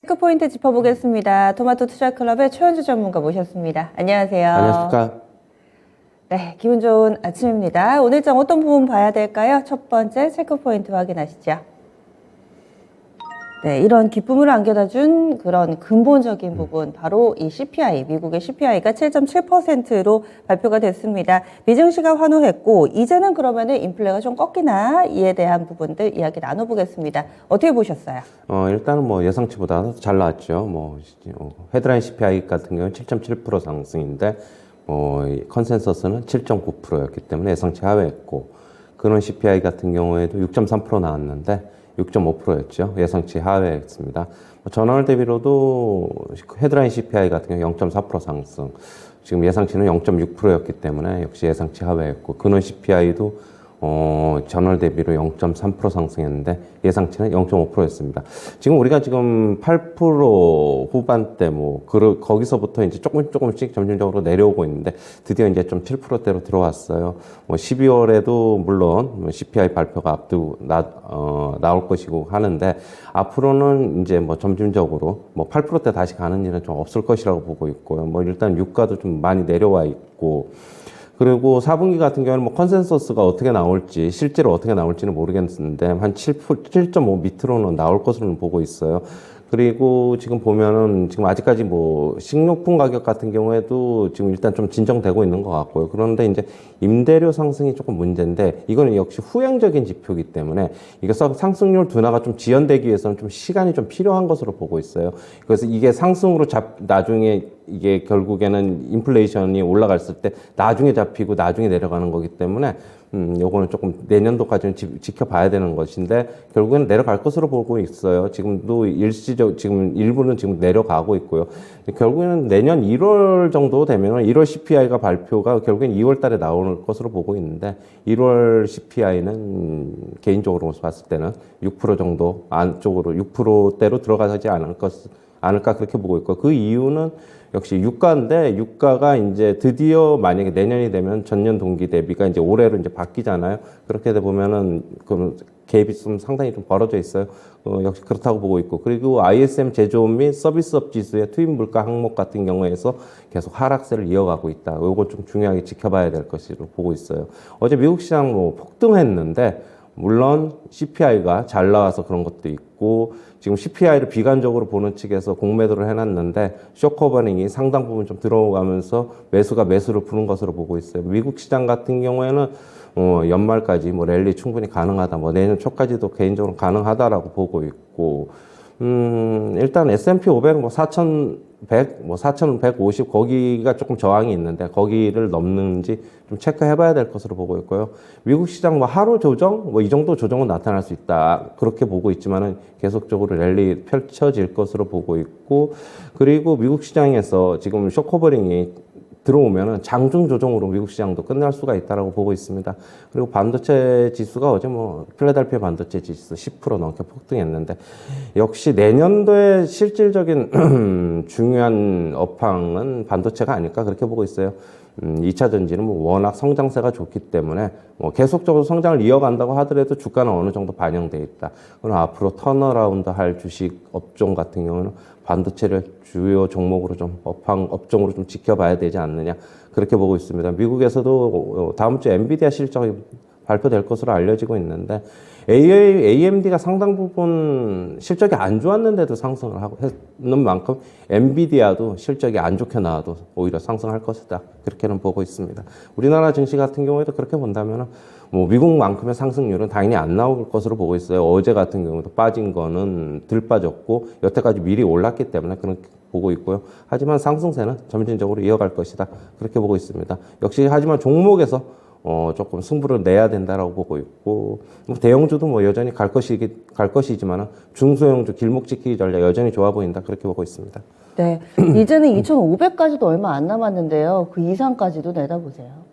체크포인트 짚어보겠습니다. 토마토 투자클럽의 최현주 전문가 모셨습니다. 안녕하세요. 안녕하십니까. 네, 기분 좋은 아침입니다. 오늘장 어떤 부분 봐야 될까요? 첫 번째 체크포인트 확인하시죠. 네, 이런 기쁨을 안겨다준 그런 근본적인 부분, 바로 이 CPI, 미국의 CPI가 7.7%로 발표가 됐습니다. 미증시가 환호했고, 이제는 그러면은 인플레가 좀 꺾이나 이에 대한 부분들 이야기 나눠보겠습니다. 어떻게 보셨어요? 일단은 뭐 예상치보다 잘 나왔죠. 헤드라인 CPI 같은 경우는 7.7% 상승인데, 컨센서스는 7.9%였기 때문에 예상치 하회했고, 근원 CPI 같은 경우에도 6.3% 나왔는데, 6.5%였죠. 예상치 하회했습니다. 전월 대비로도 헤드라인 CPI 같은 경우 0.4% 상승. 지금 예상치는 0.6%였기 때문에 역시 예상치 하회했고, 근원 CPI도 전월 대비로 0.3% 상승했는데 예상치는 0.5%였습니다. 지금 우리가 지금 8% 후반대 거기서부터 이제 조금씩 점진적으로 내려오고 있는데 드디어 이제 좀 7%대로 들어왔어요. 12월에도 물론 CPI 발표가 나올 것이고 하는데 앞으로는 이제 점진적으로 8%대 다시 가는 일은 좀 없을 것이라고 보고 있고요. 일단 유가도 좀 많이 내려와 있고, 그리고 4분기 같은 경우는 컨센서스가 어떻게 나올지, 실제로 어떻게 나올지는 모르겠는데, 한 7.5 밑으로는 나올 것으로는 보고 있어요. 그리고 지금 보면은, 지금 아직까지 식료품 가격 같은 경우에도 지금 일단 좀 진정되고 있는 것 같고요. 그런데 이제 임대료 상승이 조금 문제인데, 이거는 역시 후행적인 지표이기 때문에, 이게 상승률 둔화가 좀 지연되기 위해서는 좀 시간이 좀 필요한 것으로 보고 있어요. 그래서 이게 상승으로 나중에 이게 결국에는 인플레이션이 올라갔을 때 나중에 잡히고 나중에 내려가는 거기 때문에 요거는 조금 내년도까지는 지켜봐야 되는 것인데 결국에는 내려갈 것으로 보고 있어요. 지금도 지금 일부는 지금 내려가고 있고요. 결국에는 내년 1월 정도 되면 1월 CPI가 발표가 결국엔 2월 달에 나올 것으로 보고 있는데 1월 CPI는 개인적으로 봤을 때는 6% 정도 안쪽으로 6%대로 들어가지 않을까 그렇게 보고 있고, 그 이유는 역시 유가인데 유가가 이제 드디어 만약에 내년이 되면 전년 동기 대비가 이제 올해로 이제 바뀌잖아요. 그렇게 돼 보면은 그 갭이 좀 상당히 좀 벌어져 있어요. 역시 그렇다고 보고 있고, 그리고 ISM 제조업 및 서비스업 지수의 투입 물가 항목 같은 경우에서 계속 하락세를 이어가고 있다. 이거 좀 중요하게 지켜봐야 될 것으로 보고 있어요. 어제 미국 시장 폭등했는데 물론 CPI가 잘 나와서 그런 것도 있고, 지금 CPI를 비관적으로 보는 측에서 공매도를 해놨는데 쇼커버닝이 상당 부분 좀 들어가면서 매수가 매수를 푸는 것으로 보고 있어요. 미국 시장 같은 경우에는 연말까지 랠리 충분히 가능하다, 내년 초까지도 개인적으로 가능하다라고 보고 있고, 일단 S&P 500 4,100, 4,150 거기가 조금 저항이 있는데 거기를 넘는지 좀 체크해봐야 될 것으로 보고 있고요. 미국 시장 하루 조정 이 정도 조정은 나타날 수 있다 그렇게 보고 있지만은 계속적으로 랠리 펼쳐질 것으로 보고 있고, 그리고 미국 시장에서 지금 쇼커버링이 들어오면은 장중 조정으로 미국 시장도 끝날 수가 있다라고 보고 있습니다. 그리고 반도체 지수가 어제 필라델피아 반도체 지수 10% 넘게 폭등했는데 역시 내년도에 실질적인 중요한 업황은 반도체가 아닐까 그렇게 보고 있어요. 2차 전지는 워낙 성장세가 좋기 때문에 계속적으로 성장을 이어간다고 하더라도 주가는 어느 정도 반영돼 있다. 그럼 앞으로 턴어라운드 할 주식 업종 같은 경우는 반도체를 주요 종목으로 업종으로 좀 지켜봐야 되지 않느냐 그렇게 보고 있습니다. 미국에서도 다음 주에 엔비디아 실적이 발표될 것으로 알려지고 있는데 AMD가 상당 부분 실적이 안 좋았는데도 상승을 하는 만큼 엔비디아도 실적이 안 좋게 나와도 오히려 상승할 것이다. 그렇게는 보고 있습니다. 우리나라 증시 같은 경우에도 그렇게 본다면 미국만큼의 상승률은 당연히 안 나올 것으로 보고 있어요. 어제 같은 경우도 빠진 거는 덜 빠졌고 여태까지 미리 올랐기 때문에 그렇게 보고 있고요. 하지만 상승세는 점진적으로 이어갈 것이다. 그렇게 보고 있습니다. 역시 하지만 종목에서 조금 승부를 내야 된다라고 보고 있고, 대형주도 여전히 갈 것이지만 중소형주 길목 지키기 전략 여전히 좋아 보인다 그렇게 보고 있습니다. 네, 이제는 2,500까지도 얼마 안 남았는데요. 그 이상까지도 내다보세요.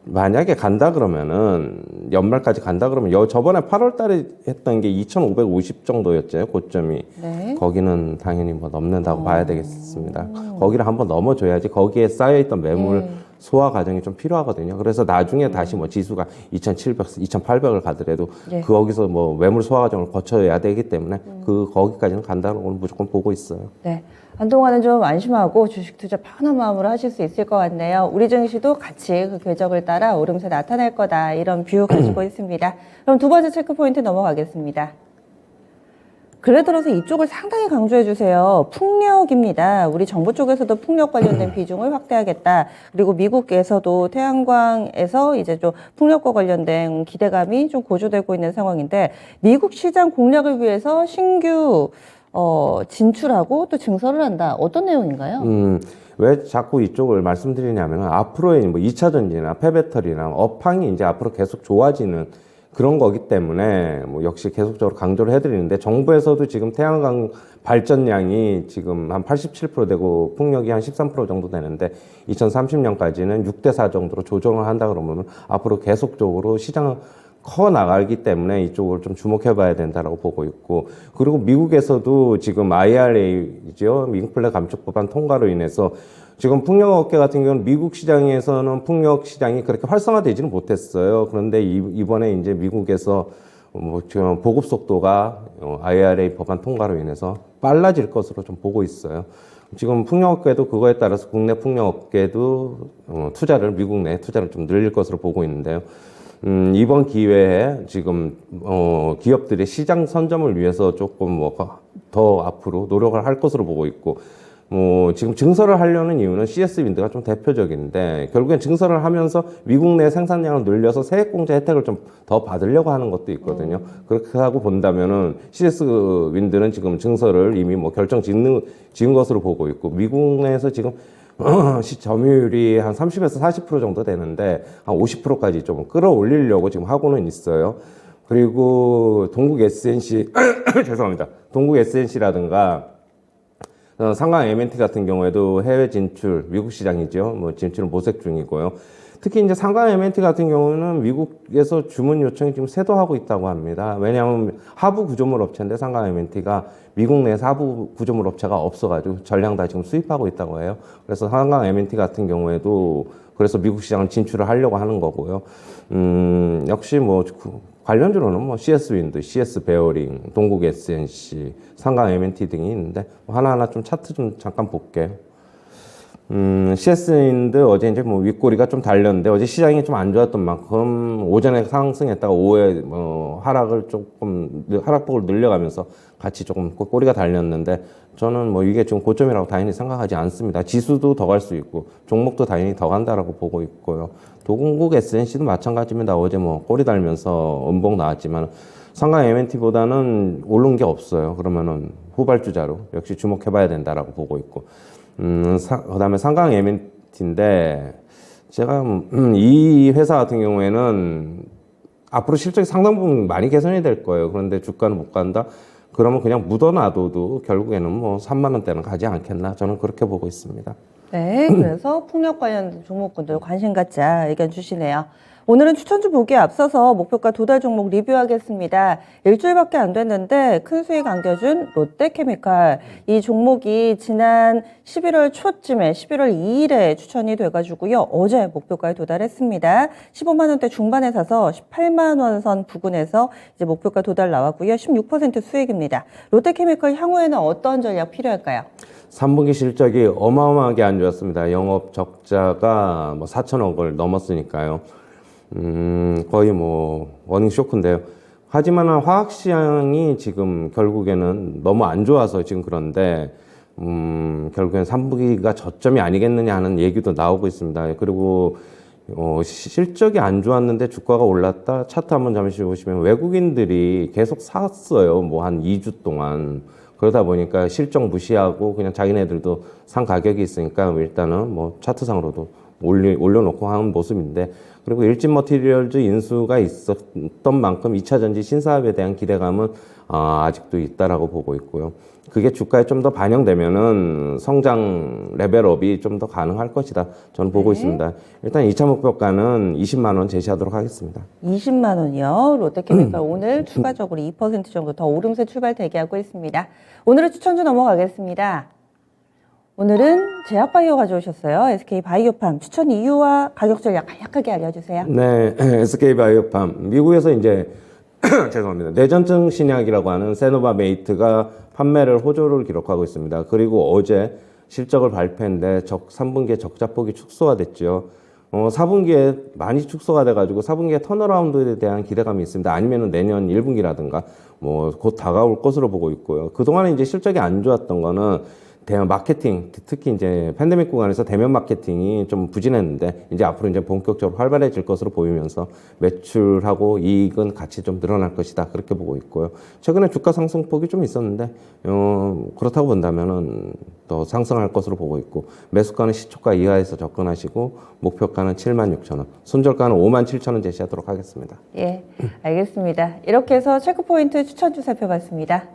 만약에 간다 그러면은 연말까지 간다 그러면 저번에 8월 달에 했던 게 2,550 정도였죠, 고점이. 네. 거기는 당연히 넘는다고 봐야 되겠습니다. 거기를 한번 넘어줘야지 거기에 쌓여있던 매물 소화 과정이 좀 필요하거든요. 그래서 나중에 다시 뭐 지수가 2,700, 2,800을 가더라도 예. 거기서 뭐 매물 소화 과정을 거쳐야 되기 때문에 거기까지는 간다고 무조건 보고 있어요. 네. 한동안은 좀 안심하고 주식 투자 편한 마음으로 하실 수 있을 것 같네요. 우리 증시도 같이 그 궤적을 따라 오름세 나타날 거다. 이런 뷰 가지고 있습니다. 그럼 두 번째 체크 포인트 넘어가겠습니다. 근래 들어서 이쪽을 상당히 강조해 주세요. 풍력입니다. 우리 정부 쪽에서도 풍력 관련된 비중을 확대하겠다. 그리고 미국에서도 태양광에서 이제 좀 풍력과 관련된 기대감이 좀 고조되고 있는 상황인데, 미국 시장 공략을 위해서 신규 진출하고 또 증설을 한다. 어떤 내용인가요? 왜 자꾸 이쪽을 말씀드리냐면 앞으로의 뭐 2차 전지나 폐배터리나 업황이 이제 앞으로 계속 좋아지는 그런 거기 때문에 뭐 역시 계속적으로 강조를 해드리는데, 정부에서도 지금 태양광 발전량이 지금 한 87% 되고 풍력이 한 13% 정도 되는데 2030년까지는 6대4 정도로 조정을 한다 그러면 앞으로 계속적으로 시장을 커 나가기 때문에 이쪽을 좀 주목해 봐야 된다라고 보고 있고, 그리고 미국에서도 지금 IRA죠. 인플레 감축 법안 통과로 인해서 지금 풍력업계 같은 경우는 미국 시장에서는 풍력 시장이 그렇게 활성화되지는 못했어요. 그런데 이번에 이제 미국에서 뭐 지금 보급 속도가 IRA 법안 통과로 인해서 빨라질 것으로 좀 보고 있어요. 지금 풍력업계도 그거에 따라서 국내 풍력업계도 미국 내 투자를 좀 늘릴 것으로 보고 있는데요. 이번 기회에 지금 기업들의 시장 선점을 위해서 조금 뭐 더 앞으로 노력을 할 것으로 보고 있고, 지금 증설을 하려는 이유는 CS 윈드가 좀 대표적인데, 결국엔 증설을 하면서 미국 내 생산량을 늘려서 세액공제 혜택을 좀 더 받으려고 하는 것도 있거든요. 그렇게 하고 본다면은 CS 윈드는 지금 증설을 이미 뭐 결정 지은 것으로 보고 있고, 미국 내에서 지금 점유율이 한 30에서 40% 정도 되는데 한 50%까지 좀 끌어올리려고 지금 하고는 있어요. 그리고 동국 SNC 죄송합니다. 동국 SNC라든가 상강 M&T 같은 경우에도 해외 진출, 미국 시장이죠. 뭐 진출을 모색 중이고요. 특히 이제 상강 M&T 같은 경우는 미국에서 주문 요청이 지금 쇄도하고 있다고 합니다. 왜냐하면 하부 구조물 업체인데 상강 M&T가 미국 내에서 하부 구조물 업체가 없어가지고 전량 다 지금 수입하고 있다고 해요. 그래서 상강 M&T 같은 경우에도 그래서 미국 시장을 진출을 하려고 하는 거고요. 역시 뭐 관련주로는 뭐 CS 윈드, CS 베어링, 동국 SNC, 상강 M&T 등이 있는데 하나하나 좀 차트 좀 잠깐 볼게요. CS 윈드 어제 이제 뭐 윗꼬리가 좀 달렸는데 어제 시장이 좀 안 좋았던 만큼 오전에 상승했다가 오후에 하락폭을 늘려가면서 같이 조금 꼬리가 달렸는데, 저는 뭐 이게 지금 고점이라고 당연히 생각하지 않습니다. 지수도 더 갈 수 있고 종목도 당연히 더 간다라고 보고 있고요. 동국 SNC도 마찬가지입니다. 어제 뭐 꼬리 달면서 음봉 나왔지만 상강 M&T보다는 오른 게 없어요. 그러면은 후발주자로 역시 주목해봐야 된다라고 보고 있고, 그다음에 상강 M&T인데 제가 이 회사 같은 경우에는 앞으로 실적이 상당 부분 많이 개선이 될 거예요. 그런데 주가는 못 간다? 그러면 그냥 묻어놔도 결국에는 뭐 3만 원대는 가지 않겠나? 저는 그렇게 보고 있습니다. 네, 그래서 풍력 관련 종목군들 관심 갖자 의견 주시네요. 오늘은 추천주 보기에 앞서서 목표가 도달 종목 리뷰하겠습니다. 일주일밖에 안 됐는데 큰 수익 안겨준 롯데케미칼. 이 종목이 지난 11월 초쯤에 11월 2일에 추천이 돼가지고요. 어제 목표가에 도달했습니다. 15만 원대 중반에 사서 18만 원 선 부근에서 이제 목표가 도달 나왔고요. 16% 수익입니다. 롯데케미칼 향후에는 어떤 전략 필요할까요? 3분기 실적이 어마어마하게 안 좋았습니다. 영업 적자가 뭐 4천억을 넘었으니까요. 거의 뭐 워닝 쇼크인데요. 하지만 화학 시장이 지금 결국에는 너무 안 좋아서 지금 그런데 결국엔 3분기가 저점이 아니겠느냐 하는 얘기도 나오고 있습니다. 그리고 실적이 안 좋았는데 주가가 올랐다. 차트 한번 잠시 보시면 외국인들이 계속 샀어요. 뭐 한 2주 동안. 그러다 보니까 실적 무시하고 그냥 자기네들도 산 가격이 있으니까 일단은 뭐 차트상으로도 올려놓고 하는 모습인데, 그리고 일진 머티리얼즈 인수가 있었던 만큼 2차 전지 신사업에 대한 기대감은 아직도 있다라고 보고 있고요. 그게 주가에 좀 더 반영되면은 성장 레벨업이 좀 더 가능할 것이다. 저는 보고 있습니다. 일단 2차 목표가는 20만 원 제시하도록 하겠습니다. 20만 원이요. 롯데케미칼 오늘 추가적으로 2% 정도 더 오름세 출발 대기하고 있습니다. 오늘의 추천주 넘어가겠습니다. 오늘은 제약바이오 가져오셨어요. SK바이오팜 추천 이유와 가격 전략 간략하게 알려주세요. 네, SK바이오팜 미국에서 이제 죄송합니다. 뇌전증 신약이라고 하는 세노바메이트가 판매를 호조를 기록하고 있습니다. 그리고 어제 실적을 발표했는데 3분기에 적자폭이 축소가 됐죠. 4분기에 많이 축소가 돼가지고 4분기에 턴어라운드에 대한 기대감이 있습니다. 아니면은 내년 1분기라든가 뭐 곧 다가올 것으로 보고 있고요. 그동안에 이제 실적이 안 좋았던 거는 대형 마케팅, 특히 이제 팬데믹 구간에서 대면 마케팅이 좀 부진했는데 이제 앞으로 이제 본격적으로 활발해질 것으로 보이면서 매출하고 이익은 같이 좀 늘어날 것이다. 그렇게 보고 있고요. 최근에 주가 상승폭이 좀 있었는데, 그렇다고 본다면은 더 상승할 것으로 보고 있고, 매수가는 시초가 이하에서 접근하시고, 목표가는 76,000원, 손절가는 57,000원 제시하도록 하겠습니다. 예, 알겠습니다. 이렇게 해서 체크포인트 추천주 살펴봤습니다.